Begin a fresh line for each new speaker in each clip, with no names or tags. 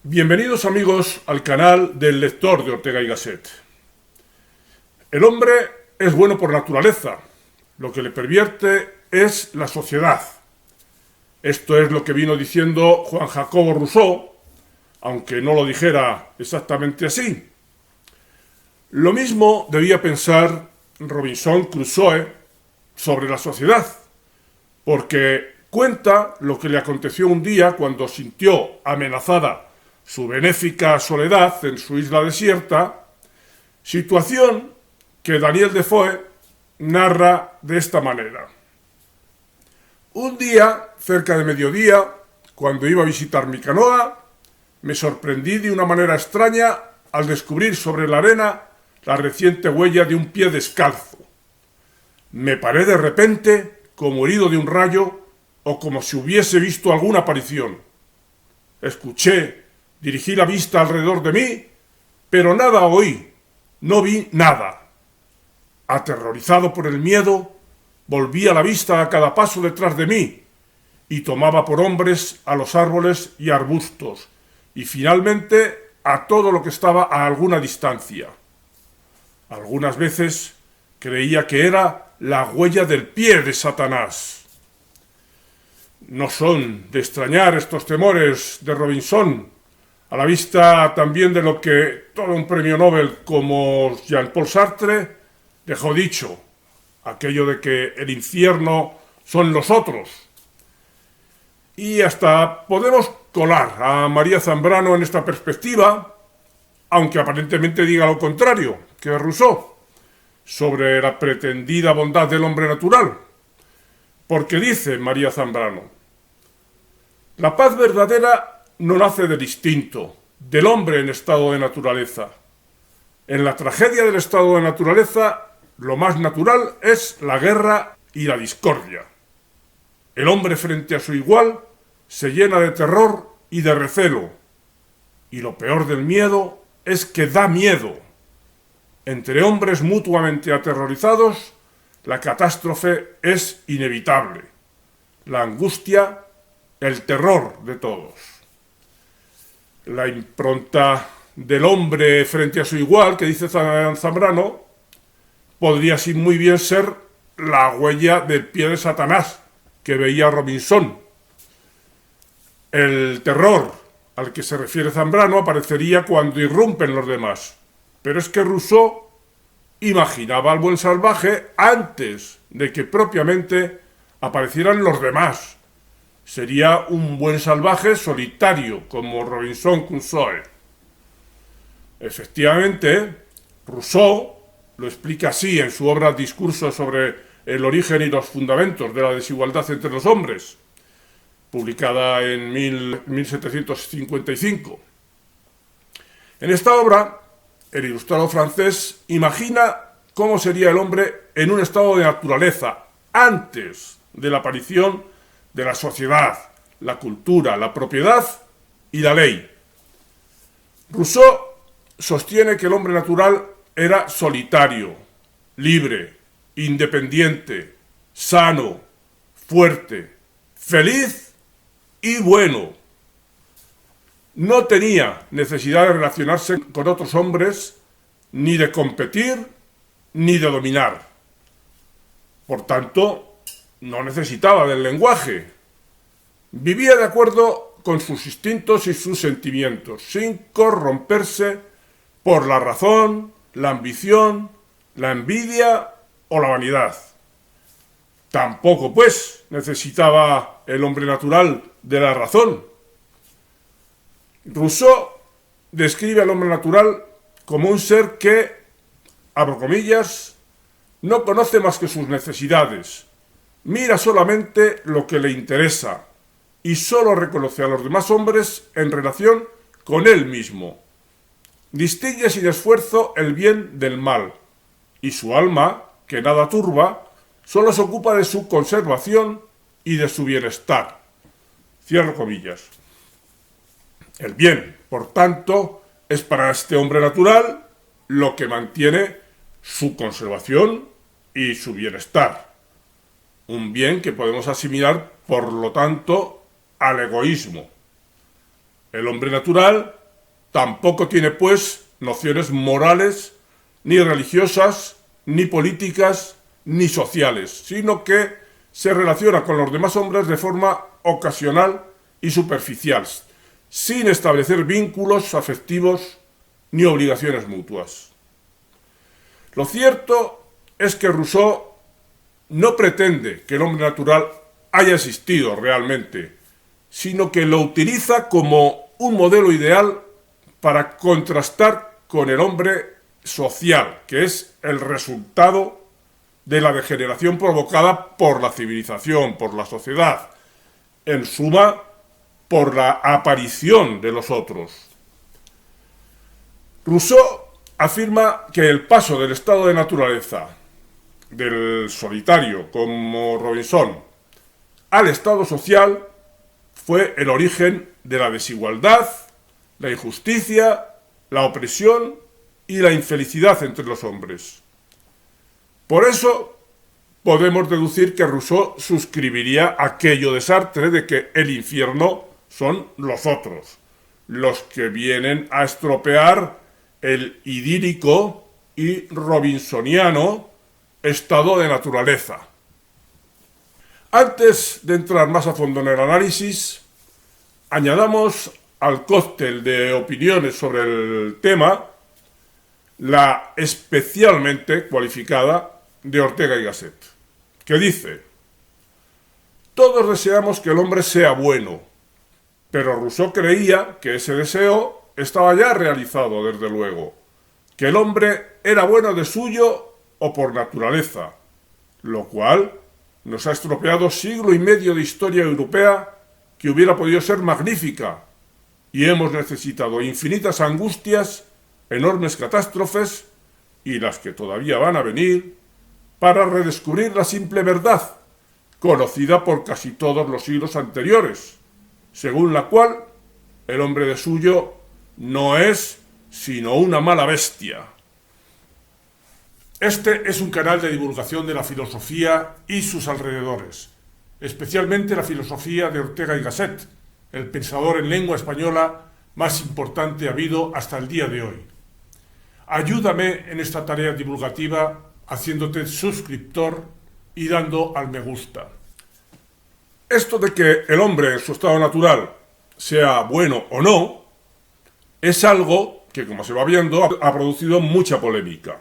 Bienvenidos amigos al canal del lector de Ortega y Gasset. El hombre es bueno por naturaleza, lo que le pervierte es la sociedad. Esto es lo que vino diciendo Juan Jacobo Rousseau, aunque no lo dijera exactamente así. Lo mismo debía pensar Robinson Crusoe sobre la sociedad, porque cuenta lo que le aconteció un día cuando sintió amenazada su benéfica soledad en su isla desierta, situación que Daniel Defoe narra de esta manera. Un día, cerca de mediodía, cuando iba a visitar mi canoa, me sorprendí de una manera extraña al descubrir sobre la arena la reciente huella de un pie descalzo. Me paré de repente como herido de un rayo o como si hubiese visto alguna aparición. Dirigí la vista alrededor de mí, pero nada oí, no vi nada. Aterrorizado por el miedo, volvía la vista a cada paso detrás de mí y tomaba por hombres a los árboles y arbustos y finalmente a todo lo que estaba a alguna distancia. Algunas veces creía que era la huella del pie de Satanás. No son de extrañar estos temores de Robinson, a la vista también de lo que todo un premio Nobel como Jean-Paul Sartre dejó dicho, aquello de que el infierno son los otros. Y hasta podemos colar a María Zambrano en esta perspectiva, aunque aparentemente diga lo contrario que Rousseau, sobre la pretendida bondad del hombre natural. Porque dice María Zambrano: la paz verdadera no nace del instinto, del hombre en estado de naturaleza. En la tragedia del estado de naturaleza, lo más natural es la guerra y la discordia. El hombre frente a su igual se llena de terror y de recelo. Y lo peor del miedo es que da miedo. Entre hombres mutuamente aterrorizados, la catástrofe es inevitable. La angustia, el terror de todos. La impronta del hombre frente a su igual, que dice Zambrano, podría así muy bien ser la huella del pie de Satanás que veía Robinson. El terror al que se refiere Zambrano aparecería cuando irrumpen los demás, pero es que Rousseau imaginaba al buen salvaje antes de que propiamente aparecieran los demás. Sería un buen salvaje solitario, como Robinson Crusoe. Efectivamente, Rousseau lo explica así en su obra Discurso sobre el origen y los fundamentos de la desigualdad entre los hombres, publicada en 1755. En esta obra, el ilustrado francés imagina cómo sería el hombre en un estado de naturaleza antes de la aparición de la sociedad, la cultura, la propiedad y la ley. Rousseau sostiene que el hombre natural era solitario, libre, independiente, sano, fuerte, feliz y bueno. No tenía necesidad de relacionarse con otros hombres, ni de competir, ni de dominar. Por tanto, no necesitaba del lenguaje. Vivía de acuerdo con sus instintos y sus sentimientos, sin corromperse por la razón, la ambición, la envidia o la vanidad. Tampoco, pues, necesitaba el hombre natural de la razón. Rousseau describe al hombre natural como un ser que, abro comillas, no conoce más que sus necesidades, mira solamente lo que le interesa y solo reconoce a los demás hombres en relación con él mismo. Distingue sin esfuerzo el bien del mal y su alma, que nada turba, solo se ocupa de su conservación y de su bienestar. Cierro comillas. El bien, por tanto, es para este hombre natural lo que mantiene su conservación y su bienestar. Un bien que podemos asimilar, por lo tanto, al egoísmo. El hombre natural tampoco tiene, pues, nociones morales, ni religiosas, ni políticas, ni sociales, sino que se relaciona con los demás hombres de forma ocasional y superficial, sin establecer vínculos afectivos ni obligaciones mutuas. Lo cierto es que Rousseau no pretende que el hombre natural haya existido realmente, sino que lo utiliza como un modelo ideal para contrastar con el hombre social, que es el resultado de la degeneración provocada por la civilización, por la sociedad, en suma, por la aparición de los otros. Rousseau afirma que el paso del estado de naturaleza, del solitario como Robinson, al estado social fue el origen de la desigualdad, la injusticia, la opresión y la infelicidad entre los hombres. Por eso podemos deducir que Rousseau suscribiría aquello de Sartre de que el infierno son los otros, los que vienen a estropear el idílico y robinsoniano estado de naturaleza. Antes de entrar más a fondo en el análisis, añadamos al cóctel de opiniones sobre el tema la especialmente cualificada de Ortega y Gasset, que dice: todos deseamos que el hombre sea bueno, pero Rousseau creía que ese deseo estaba ya realizado desde luego, que el hombre era bueno de suyo o por naturaleza, lo cual nos ha estropeado siglo y medio de historia europea que hubiera podido ser magnífica, y hemos necesitado infinitas angustias, enormes catástrofes, y las que todavía van a venir, para redescubrir la simple verdad, conocida por casi todos los siglos anteriores, según la cual el hombre de suyo no es sino una mala bestia. Este es un canal de divulgación de la filosofía y sus alrededores, especialmente la filosofía de Ortega y Gasset, el pensador en lengua española más importante habido hasta el día de hoy. Ayúdame en esta tarea divulgativa haciéndote suscriptor y dando al me gusta. Esto de que el hombre en su estado natural sea bueno o no, es algo que, como se va viendo, ha producido mucha polémica.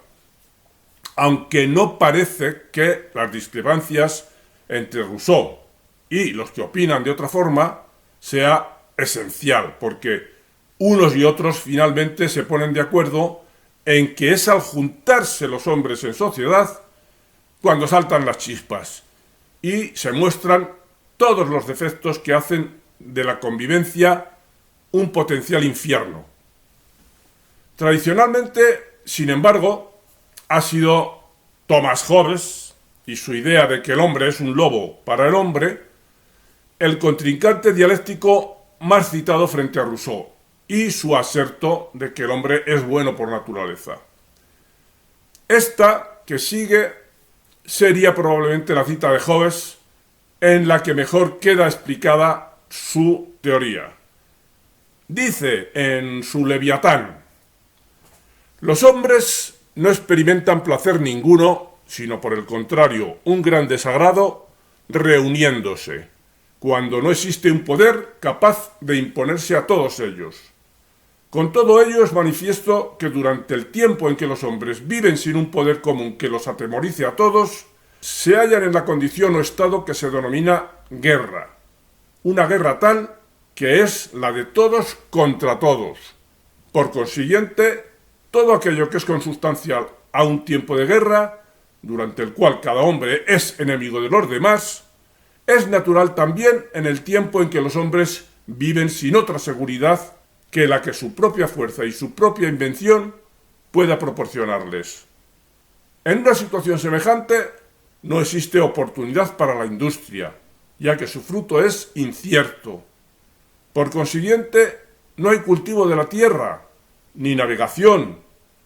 Aunque no parece que las discrepancias entre Rousseau y los que opinan de otra forma sea esencial, porque unos y otros finalmente se ponen de acuerdo en que es al juntarse los hombres en sociedad cuando saltan las chispas y se muestran todos los defectos que hacen de la convivencia un potencial infierno. Tradicionalmente, sin embargo, ha sido Thomas Hobbes y su idea de que el hombre es un lobo para el hombre el contrincante dialéctico más citado frente a Rousseau y su aserto de que el hombre es bueno por naturaleza. Esta que sigue sería probablemente la cita de Hobbes en la que mejor queda explicada su teoría. Dice en su Leviatán: los hombres no experimentan placer ninguno, sino por el contrario, un gran desagrado, reuniéndose, cuando no existe un poder capaz de imponerse a todos ellos. Con todo ello es manifiesto que durante el tiempo en que los hombres viven sin un poder común que los atemorice a todos, se hallan en la condición o estado que se denomina guerra. Una guerra tal que es la de todos contra todos. Por consiguiente, todo aquello que es consustancial a un tiempo de guerra, durante el cual cada hombre es enemigo de los demás, es natural también en el tiempo en que los hombres viven sin otra seguridad que la que su propia fuerza y su propia invención pueda proporcionarles. En una situación semejante no existe oportunidad para la industria, ya que su fruto es incierto. Por consiguiente, no hay cultivo de la tierra, ni navegación,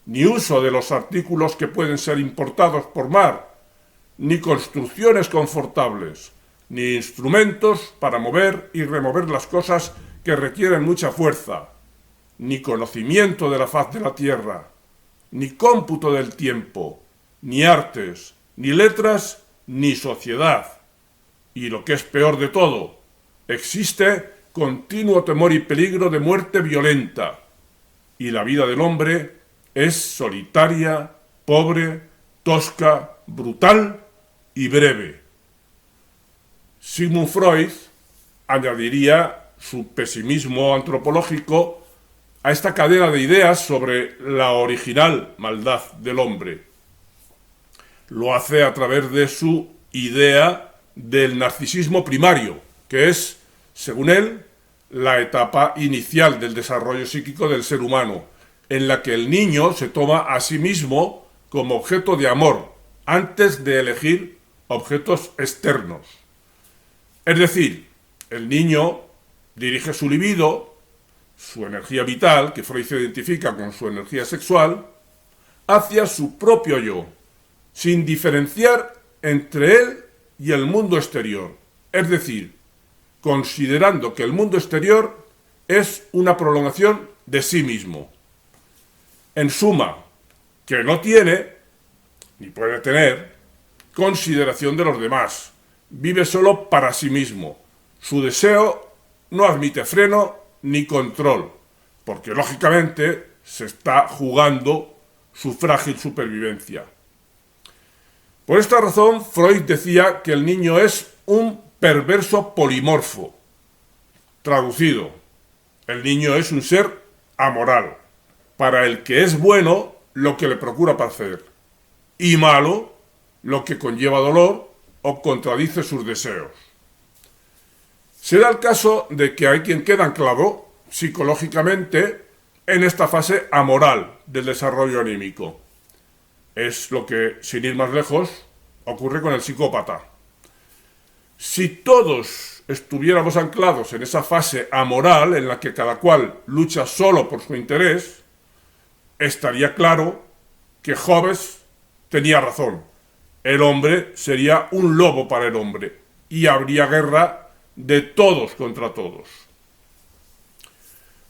ni uso de los artículos que pueden ser importados por mar, ni construcciones confortables, ni instrumentos para mover y remover las cosas que requieren mucha fuerza, ni conocimiento de la faz de la tierra, ni cómputo del tiempo, ni artes, ni letras, ni sociedad. Y lo que es peor de todo, existe continuo temor y peligro de muerte violenta, y la vida del hombre es solitaria, pobre, tosca, brutal y breve. Sigmund Freud añadiría su pesimismo antropológico a esta cadena de ideas sobre la original maldad del hombre. Lo hace a través de su idea del narcisismo primario, que es, según él, la etapa inicial del desarrollo psíquico del ser humano, en la que el niño se toma a sí mismo como objeto de amor, antes de elegir objetos externos. Es decir, el niño dirige su libido, su energía vital, que Freud identifica con su energía sexual, hacia su propio yo, sin diferenciar entre él y el mundo exterior. Es decir, considerando que el mundo exterior es una prolongación de sí mismo. En suma, que no tiene, ni puede tener, consideración de los demás. Vive solo para sí mismo. Su deseo no admite freno ni control, porque lógicamente se está jugando su frágil supervivencia. Por esta razón, Freud decía que el niño es un perverso polimorfo. Traducido, el niño es un ser amoral, para el que es bueno lo que le procura placer, y malo lo que conlleva dolor o contradice sus deseos. Se da el caso de que hay quien queda anclado psicológicamente en esta fase amoral del desarrollo anímico. Es lo que, sin ir más lejos, ocurre con el psicópata. Si todos estuviéramos anclados en esa fase amoral en la que cada cual lucha solo por su interés, estaría claro que Hobbes tenía razón. El hombre sería un lobo para el hombre y habría guerra de todos contra todos.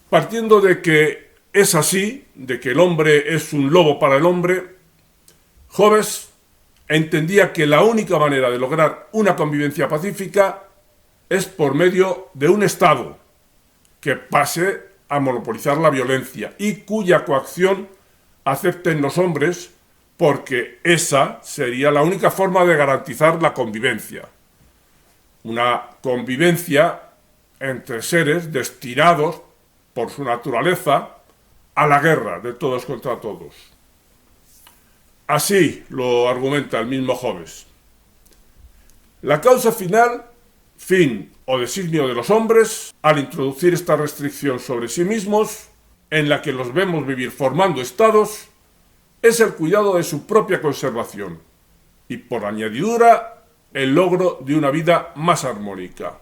Partiendo de que es así, de que el hombre es un lobo para el hombre, Hobbes entendía que la única manera de lograr una convivencia pacífica es por medio de un Estado que pase a monopolizar la violencia y cuya coacción acepten los hombres, porque esa sería la única forma de garantizar la convivencia. Una convivencia entre seres destinados, por su naturaleza, a la guerra de todos contra todos. Así lo argumenta el mismo Hobbes. La causa final, fin o designio de los hombres, al introducir esta restricción sobre sí mismos, en la que los vemos vivir formando estados, es el cuidado de su propia conservación y, por añadidura, el logro de una vida más armónica.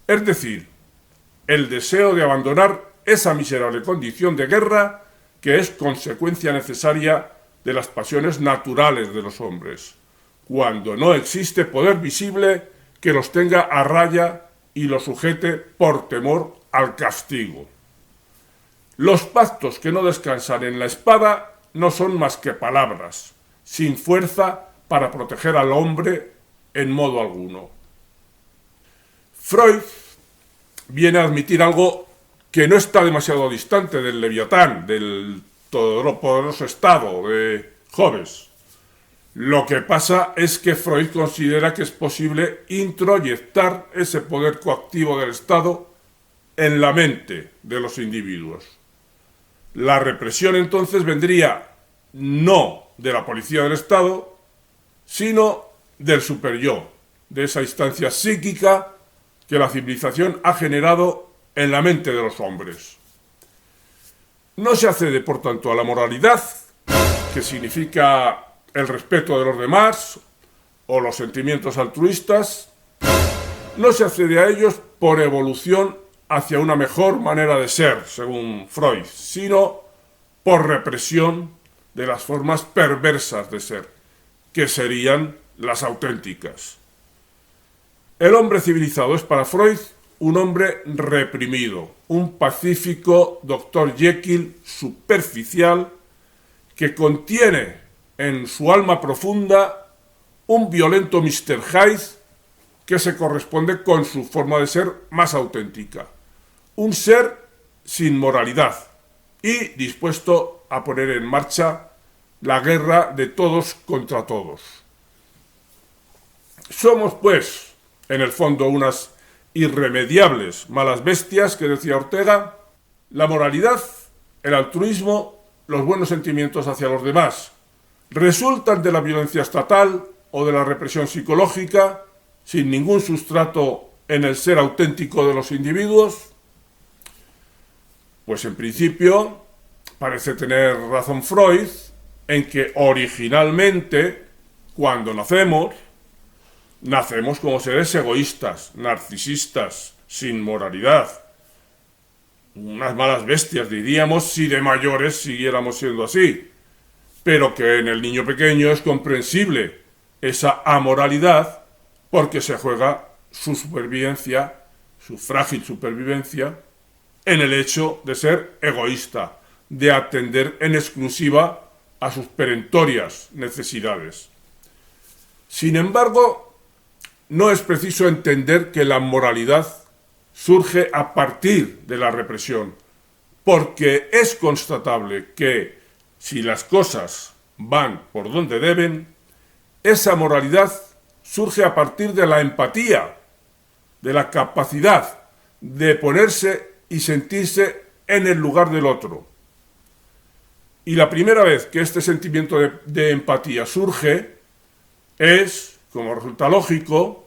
Es decir, el deseo de abandonar esa miserable condición de guerra que es consecuencia necesaria de las pasiones naturales de los hombres, cuando no existe poder visible que los tenga a raya y los sujete por temor al castigo. Los pactos que no descansan en la espada no son más que palabras, sin fuerza para proteger al hombre en modo alguno. Freud viene a admitir algo que no está demasiado distante del Leviatán, del todopoderoso Estado de Hobbes. Lo que pasa es que Freud considera que es posible introyectar ese poder coactivo del Estado en la mente de los individuos. La represión entonces vendría no de la policía del Estado, sino del superyo, de esa instancia psíquica que la civilización ha generado en la mente de los hombres. No se accede, por tanto, a la moralidad, que significa el respeto de los demás o los sentimientos altruistas. No se accede a ellos por evolución hacia una mejor manera de ser, según Freud, sino por represión de las formas perversas de ser, que serían las auténticas. El hombre civilizado es para Freud un hombre reprimido, un pacífico Dr. Jekyll superficial que contiene en su alma profunda un violento Mr. Hyde que se corresponde con su forma de ser más auténtica. Un ser sin moralidad y dispuesto a poner en marcha la guerra de todos contra todos. Somos, pues, en el fondo, unas irremediables malas bestias que decía Ortega. La moralidad, el altruismo, los buenos sentimientos hacia los demás resultan de la violencia estatal o de la represión psicológica, sin ningún sustrato en el ser auténtico de los individuos. Pues en principio parece tener razón Freud en que originalmente, cuando nacemos como seres egoístas, narcisistas, sin moralidad. Unas malas bestias, diríamos, si de mayores siguiéramos siendo así. Pero que en el niño pequeño es comprensible esa amoralidad porque se juega su supervivencia, su frágil supervivencia, en el hecho de ser egoísta, de atender en exclusiva a sus perentorias necesidades. Sin embargo, no es preciso entender que la moralidad surge a partir de la represión, porque es constatable que si las cosas van por donde deben, esa moralidad surge a partir de la empatía, de la capacidad de ponerse y sentirse en el lugar del otro. Y la primera vez que este sentimiento de empatía surge es, como resulta lógico,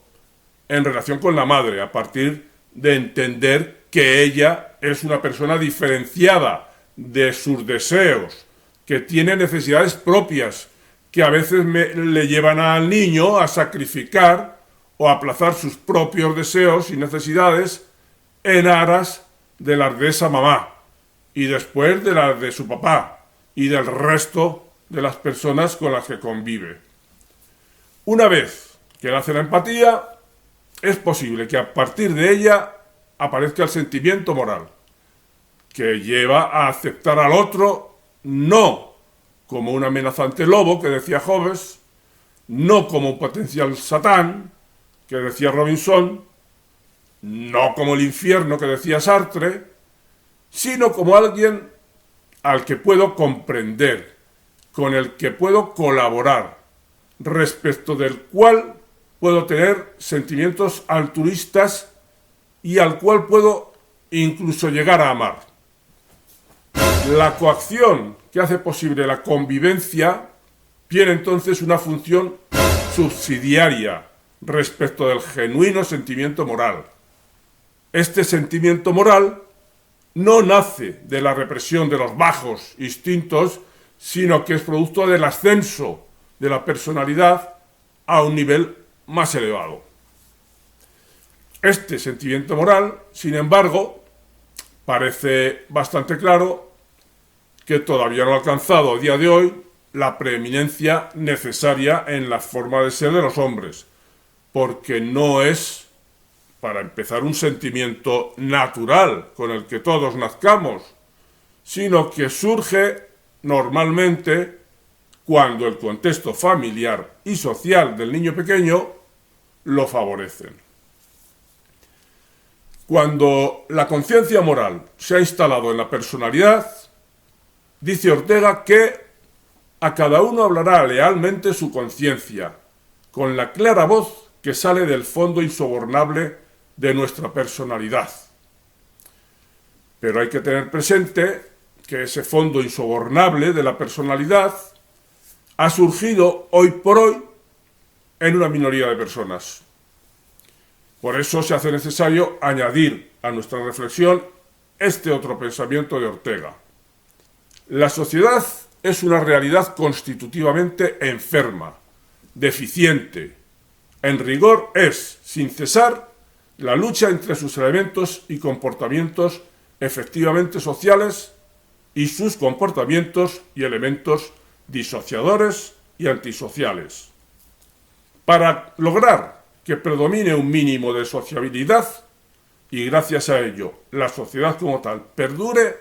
en relación con la madre, a partir de entender que ella es una persona diferenciada de sus deseos, que tiene necesidades propias, que a veces le llevan al niño a sacrificar o a aplazar sus propios deseos y necesidades en aras de las de esa mamá y después de las de su papá y del resto de las personas con las que convive. Una vez que nace la empatía, es posible que a partir de ella aparezca el sentimiento moral, que lleva a aceptar al otro no como un amenazante lobo, que decía Hobbes, no como un potencial satán, que decía Robinson, no como el infierno, que decía Sartre, sino como alguien al que puedo comprender, con el que puedo colaborar, respecto del cual puedo tener sentimientos altruistas y al cual puedo incluso llegar a amar. La coacción que hace posible la convivencia tiene entonces una función subsidiaria respecto del genuino sentimiento moral. Este sentimiento moral no nace de la represión de los bajos instintos, sino que es producto del ascenso de la personalidad a un nivel más elevado. Este sentimiento moral, sin embargo, parece bastante claro que todavía no ha alcanzado a día de hoy la preeminencia necesaria en la forma de ser de los hombres, porque no es, para empezar, un sentimiento natural con el que todos nazcamos, sino que surge normalmente cuando el contexto familiar y social del niño pequeño lo favorecen. Cuando la conciencia moral se ha instalado en la personalidad, dice Ortega que a cada uno hablará lealmente su conciencia, con la clara voz que sale del fondo insobornable de nuestra personalidad. Pero hay que tener presente que ese fondo insobornable de la personalidad ha surgido hoy por hoy en una minoría de personas. Por eso se hace necesario añadir a nuestra reflexión este otro pensamiento de Ortega. La sociedad es una realidad constitutivamente enferma, deficiente. En rigor es, sin cesar, la lucha entre sus elementos y comportamientos efectivamente sociales y sus comportamientos y elementos disociadores y antisociales. Para lograr que predomine un mínimo de sociabilidad, y gracias a ello la sociedad como tal perdure,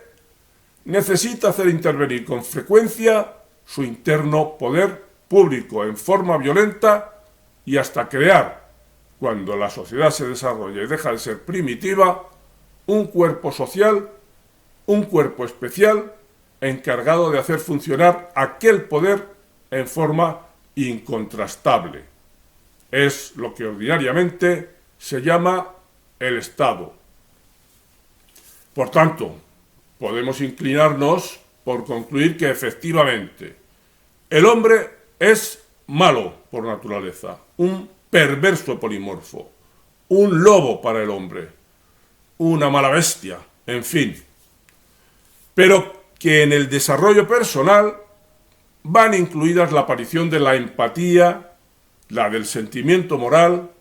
necesita hacer intervenir con frecuencia su interno poder público en forma violenta y hasta crear, cuando la sociedad se desarrolla y deja de ser primitiva, un cuerpo social, un cuerpo especial encargado de hacer funcionar aquel poder en forma incontrastable. Es lo que ordinariamente se llama el Estado. Por tanto, podemos inclinarnos por concluir que efectivamente el hombre es malo por naturaleza, un perverso polimorfo, un lobo para el hombre, una mala bestia, en fin. Pero que en el desarrollo personal van incluidas la aparición de la empatía, la del sentimiento moral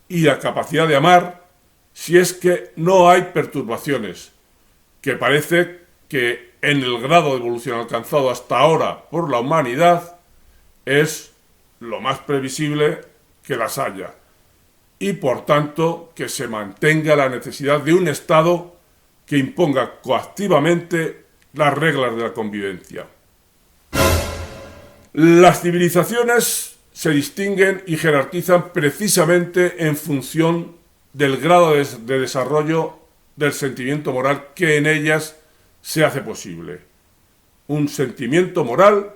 y la capacidad de amar, si es que no hay perturbaciones, que parece que en el grado de evolución alcanzado hasta ahora por la humanidad es lo más previsible que las haya, y por tanto que se mantenga la necesidad de un Estado que imponga coactivamente las reglas de la convivencia. Las civilizaciones se distinguen y jerarquizan precisamente en función del grado de desarrollo del sentimiento moral que en ellas se hace posible. Un sentimiento moral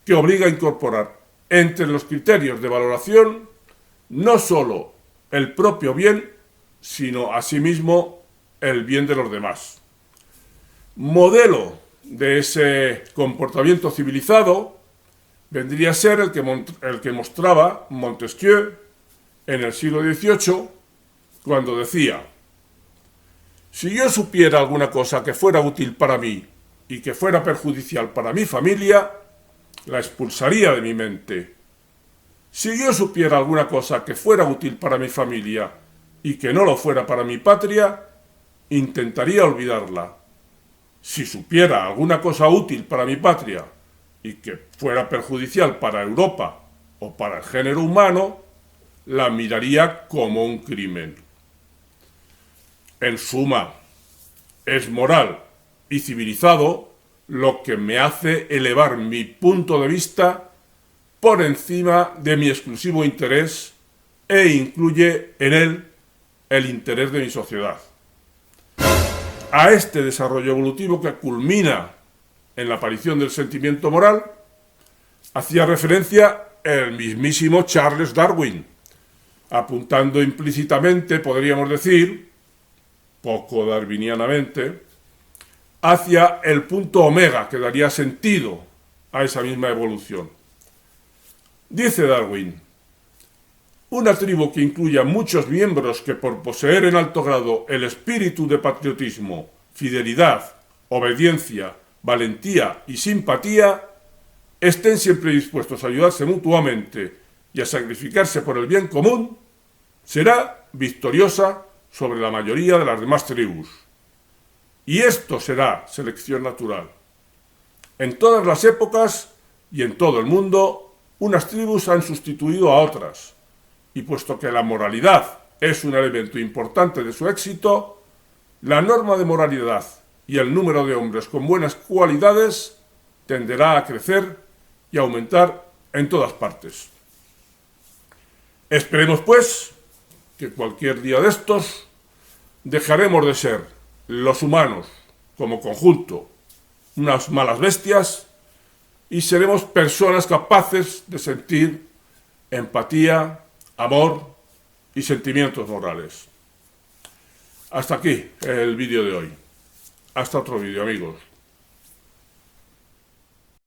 que obliga a incorporar entre los criterios de valoración no sólo el propio bien, sino asimismo el bien de los demás. Modelo de ese comportamiento civilizado vendría a ser el que mostraba Montesquieu en el siglo XVIII, cuando decía: si yo supiera alguna cosa que fuera útil para mí y que fuera perjudicial para mi familia, la expulsaría de mi mente. Si yo supiera alguna cosa que fuera útil para mi familia y que no lo fuera para mi patria, intentaría olvidarla. Si supiera alguna cosa útil para mi patria y que fuera perjudicial para Europa o para el género humano, la miraría como un crimen. En suma, es moral y civilizado lo que me hace elevar mi punto de vista por encima de mi exclusivo interés e incluye en él el interés de mi sociedad. A este desarrollo evolutivo que culmina en la aparición del sentimiento moral hacía referencia el mismísimo Charles Darwin, apuntando implícitamente, podríamos decir, poco darwinianamente, hacia el punto omega que daría sentido a esa misma evolución. Dice Darwin: una tribu que incluya muchos miembros que por poseer en alto grado el espíritu de patriotismo, fidelidad, obediencia, valentía y simpatía, estén siempre dispuestos a ayudarse mutuamente y a sacrificarse por el bien común, será victoriosa sobre la mayoría de las demás tribus. Y esto será selección natural. En todas las épocas y en todo el mundo, unas tribus han sustituido a otras, y puesto que la moralidad es un elemento importante de su éxito, la norma de moralidad y el número de hombres con buenas cualidades tenderá a crecer y aumentar en todas partes. Esperemos, pues, que cualquier día de estos dejaremos de ser los humanos como conjunto unas malas bestias y seremos personas capaces de sentir empatía, amor y sentimientos morales. Hasta aquí el vídeo de hoy. Hasta otro vídeo, amigos.